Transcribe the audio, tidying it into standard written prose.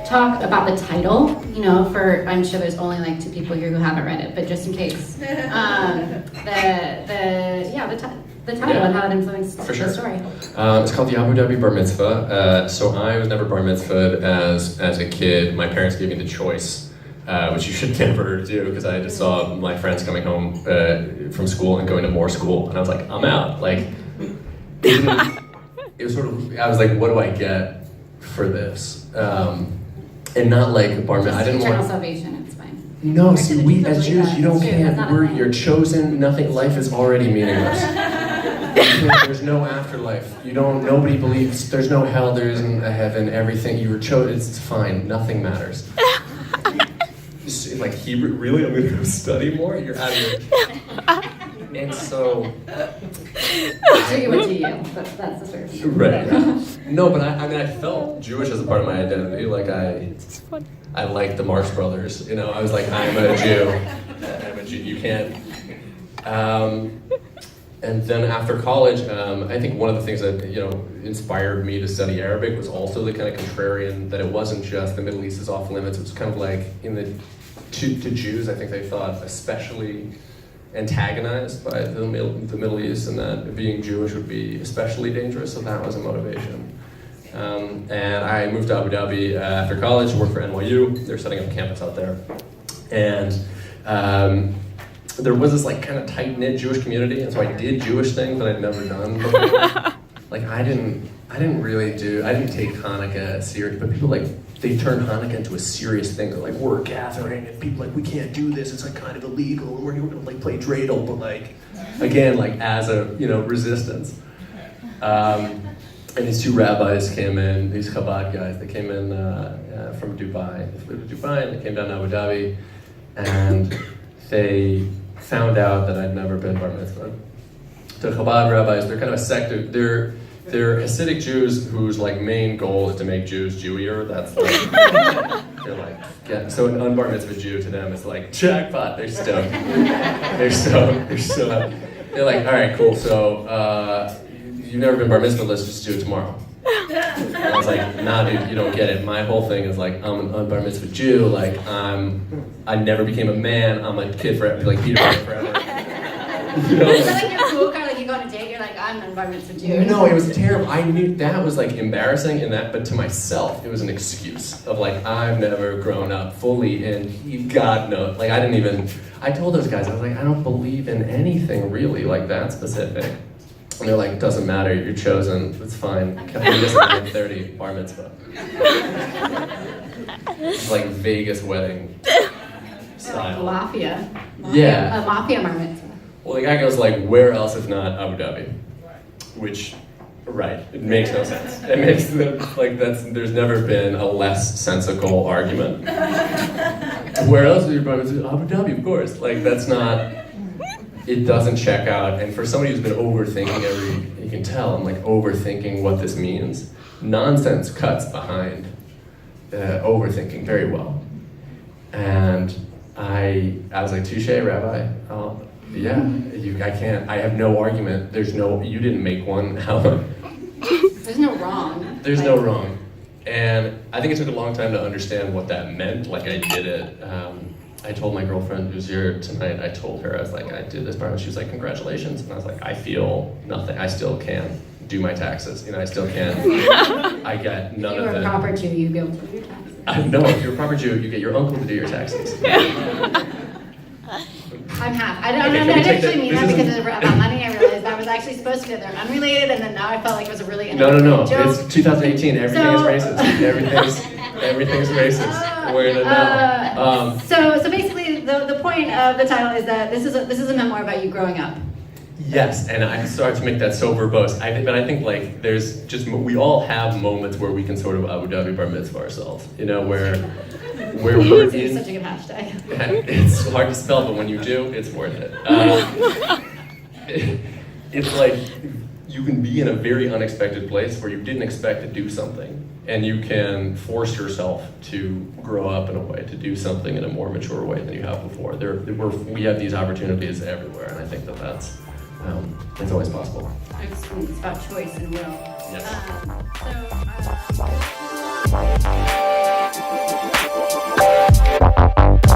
talk about the title, you know, I'm sure there's only like 2 people here who haven't read it, but just in case. The title and how it influenced the story. It's called the Abu Dhabi Bar Mitzvah. So I was never bar mitzvahed as a kid. My parents gave me the choice, which you should never do, because I just saw my friends coming home from school and going to more school, and I was like, I'm out. Like, it was sort of, I was like, what do I get for this? And not like bar mitzvah. I didn't want salvation. It's fine. No, see, we as Jews, you're chosen. Nothing. Life is already meaningless. There's no afterlife. Nobody believes. There's no hell. There isn't a heaven. Everything you were chosen. It's fine. Nothing matters. Like Hebrew, really? I'm gonna go study more. You're out of here. And so. So you went to Yale. That's the story. Right. No, but I mean, I felt Jewish as a part of my identity. Like I liked the Marx Brothers. You know, I was like, I'm a Jew. I'm a Jew. You can't. And then after college, I think one of the things that inspired me to study Arabic was also the kind of contrarian that it wasn't just the Middle East is off limits. It was kind of like to Jews, I think they thought especially antagonized by the Middle East, and that being Jewish would be especially dangerous. So that was a motivation. And I moved to Abu Dhabi after college to work for NYU. They're setting up a campus out there, and there was this like kind of tight-knit Jewish community, and so I did Jewish things that I'd never done before. Like I didn't take Hanukkah serious, but people they turned Hanukkah into a serious thing. They're like, we're gathering, and people like, we can't do this, it's like kind of illegal, and we're gonna like play dreidel, but like, again, like as a, resistance. And these 2 rabbis came in, these Chabad guys, they came in from Dubai. They flew to Dubai, and they came down to Abu Dhabi, and they found out that I'd never been bar mitzvah. The Chabad rabbis, they're kind of a sect. They're Hasidic Jews whose like main goal is to make Jews Jewier. That's like they're like, yeah. So an unbar mitzvah Jew to them is like jackpot. They're stoked. They're so happy. They're like, all right, cool. So you've never been bar mitzvah. Let's just do it tomorrow. And I was like, nah, dude, you don't get it. My whole thing is like, I'm an unbar mitzvah Jew. Like I never became a man. I'm a kid forever, like Peter Pan forever. Is that like your cool card? Like you go on a date, you're like, I'm an unbar mitzvah Jew. No, it was terrible. I knew that was like embarrassing in that, but to myself, it was an excuse of like, I've never grown up fully, and God knows, like I told those guys, I was like, I don't believe in anything really like that specific. And they're like, it doesn't matter, you're chosen, it's fine. This is 30 bar mitzvah. It's like Vegas wedding style. Mafia. Yeah. A mafia bar mitzvah. Well, the guy goes like, where else if not Abu Dhabi? Which, right, it makes no sense. It makes there's never been a less sensical argument. Where else would you bar mitzvah? Abu Dhabi, of course. Like that's not. It doesn't check out, and for somebody who's been overthinking you can tell I'm like overthinking what this means. Nonsense cuts behind overthinking very well. And I was like, touche, Rabbi. Yeah, I can't. I have no argument. You didn't make one. There's no wrong. There's no wrong. And I think it took a long time to understand what that meant. Like I did it. I told my girlfriend who's here tonight, I told her, I was like, I did this part, and she was like, congratulations. And I was like, I feel nothing. I still can do my taxes. I still can. I get none of it. If you're a proper Jew, you go do your taxes. No, if you're a proper Jew, you get your uncle to do your taxes. I'm half. I didn't actually mean that because it's about money. I realized that was actually supposed to be they're unrelated, and then now I felt like it was a really No. joke. It's 2018. Everything is racist. Everything's racist. We're in it now. So basically, the point of the title is that this is a memoir about you growing up. Yes, and I started to make that so verbose. But I think like there's we all have moments where we can sort of Abu Dhabi bar mitzvah ourselves. Where we're in. Such a good hashtag. It's hard to spell, but when you do, it's worth it. It's like you can be in a very unexpected place where you didn't expect to do something, and you can force yourself to grow up in a way, to do something in a more mature way than you have before. We have these opportunities everywhere, and I think that's always possible. It's about choice and will. Yes. So. Bye.